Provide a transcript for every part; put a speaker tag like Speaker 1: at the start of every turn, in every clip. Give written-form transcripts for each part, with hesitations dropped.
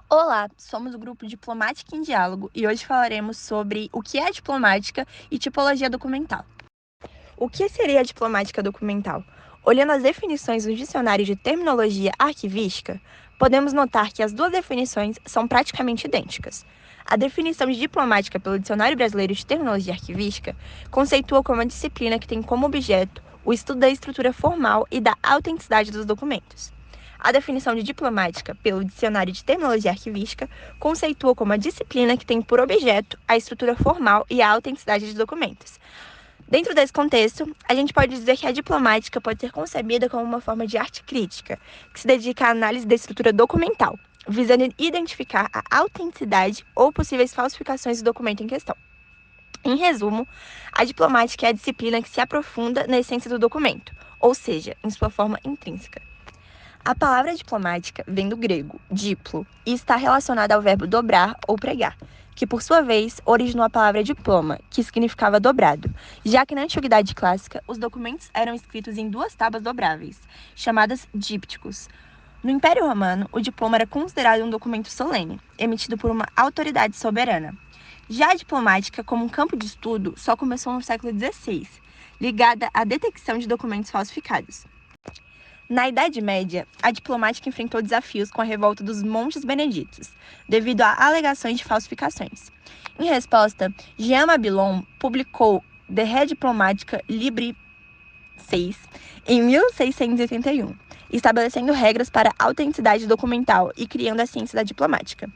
Speaker 1: Olá, somos o grupo Diplomática em Diálogo e hoje falaremos sobre o que é diplomática e tipologia documental. O que seria a diplomática documental? Olhando as definições do dicionário de terminologia arquivística, podemos notar que as duas definições são praticamente idênticas. A definição de diplomática pelo Dicionário Brasileiro de Terminologia Arquivística conceitua como a disciplina que tem como objeto o estudo da estrutura formal e da autenticidade dos documentos. A definição de diplomática pelo Dicionário de Terminologia Arquivística conceitua como a disciplina que tem por objeto a estrutura formal e a autenticidade de documentos. Dentro desse contexto, a gente pode dizer que a diplomática pode ser concebida como uma forma de arte crítica, que se dedica à análise da estrutura documental, visando identificar a autenticidade ou possíveis falsificações do documento em questão. Em resumo, a diplomática é a disciplina que se aprofunda na essência do documento, ou seja, em sua forma intrínseca. A palavra diplomática vem do grego diplo e está relacionada ao verbo dobrar ou pregar, que por sua vez originou a palavra diploma, que significava dobrado, já que na antiguidade clássica os documentos eram escritos em duas tábuas dobráveis, chamadas dípticos. No Império Romano, o diploma era considerado um documento solene, emitido por uma autoridade soberana. Já a diplomática, como um campo de estudo, só começou no século XVI, ligada à detecção de documentos falsificados. Na Idade Média, a diplomática enfrentou desafios com a revolta dos Montes Beneditos, devido a alegações de falsificações. Em resposta, Jean Mabillon publicou De Re Diplomatica Libri VI em 1681, estabelecendo regras para a autenticidade documental e criando a ciência da diplomática.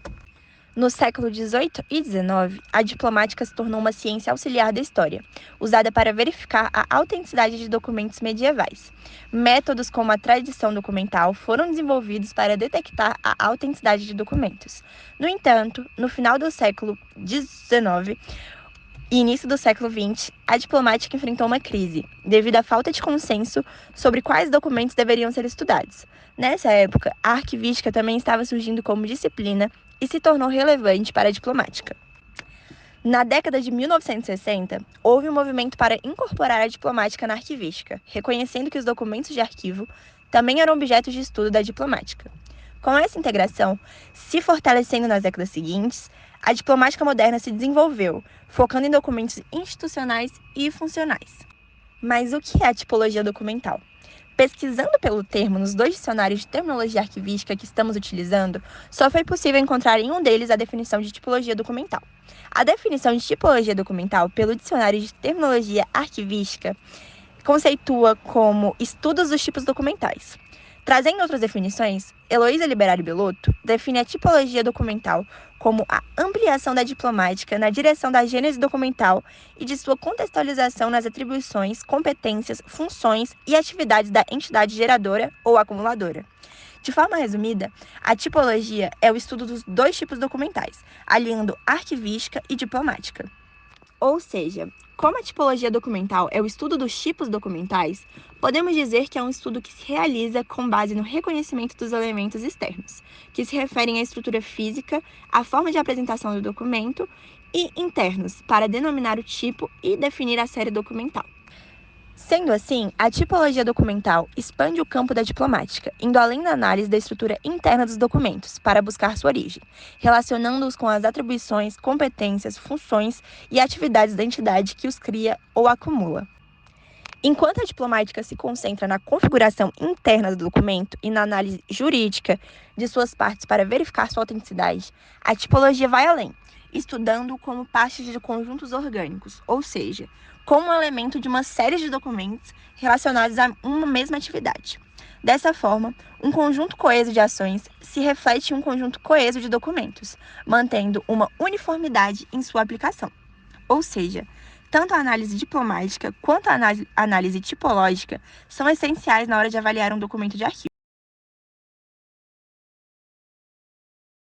Speaker 1: No século XVIII e XIX, a diplomática se tornou uma ciência auxiliar da história, usada para verificar a autenticidade de documentos medievais. Métodos como a tradição documental foram desenvolvidos para detectar a autenticidade de documentos. No entanto, no final do século XIX e início do século XX, a diplomática enfrentou uma crise, devido à falta de consenso sobre quais documentos deveriam ser estudados. Nessa época, a arquivística também estava surgindo como disciplina e se tornou relevante para a diplomática. Na década de 1960, houve um movimento para incorporar a diplomática na arquivística, reconhecendo que os documentos de arquivo também eram objetos de estudo da diplomática. Com essa integração, se fortalecendo nas décadas seguintes, a diplomática moderna se desenvolveu, focando em documentos institucionais e funcionais. Mas o que é a tipologia documental? Pesquisando pelo termo nos dois dicionários de terminologia arquivística que estamos utilizando, só foi possível encontrar em um deles a definição de tipologia documental. A definição de tipologia documental pelo dicionário de terminologia arquivística conceitua como estudos dos tipos documentais. Trazendo outras definições, Heloísa Liberali Belotto define a tipologia documental como a ampliação da diplomática na direção da gênese documental e de sua contextualização nas atribuições, competências, funções e atividades da entidade geradora ou acumuladora. De forma resumida, a tipologia é o estudo dos dois tipos documentais, aliando arquivística e diplomática. Ou seja, como a tipologia documental é o estudo dos tipos documentais, podemos dizer que é um estudo que se realiza com base no reconhecimento dos elementos externos, que se referem à estrutura física, à forma de apresentação do documento, e internos, para denominar o tipo e definir a série documental. Sendo assim, a tipologia documental expande o campo da diplomática, indo além da análise da estrutura interna dos documentos, para buscar sua origem, relacionando-os com as atribuições, competências, funções e atividades da entidade que os cria ou acumula. Enquanto a diplomática se concentra na configuração interna do documento e na análise jurídica de suas partes para verificar sua autenticidade, a tipologia vai além, estudando como parte de conjuntos orgânicos, ou seja, como um elemento de uma série de documentos relacionados a uma mesma atividade. Dessa forma, um conjunto coeso de ações se reflete em um conjunto coeso de documentos, mantendo uma uniformidade em sua aplicação. Ou seja, tanto a análise diplomática quanto a análise tipológica são essenciais na hora de avaliar um documento de arquivo.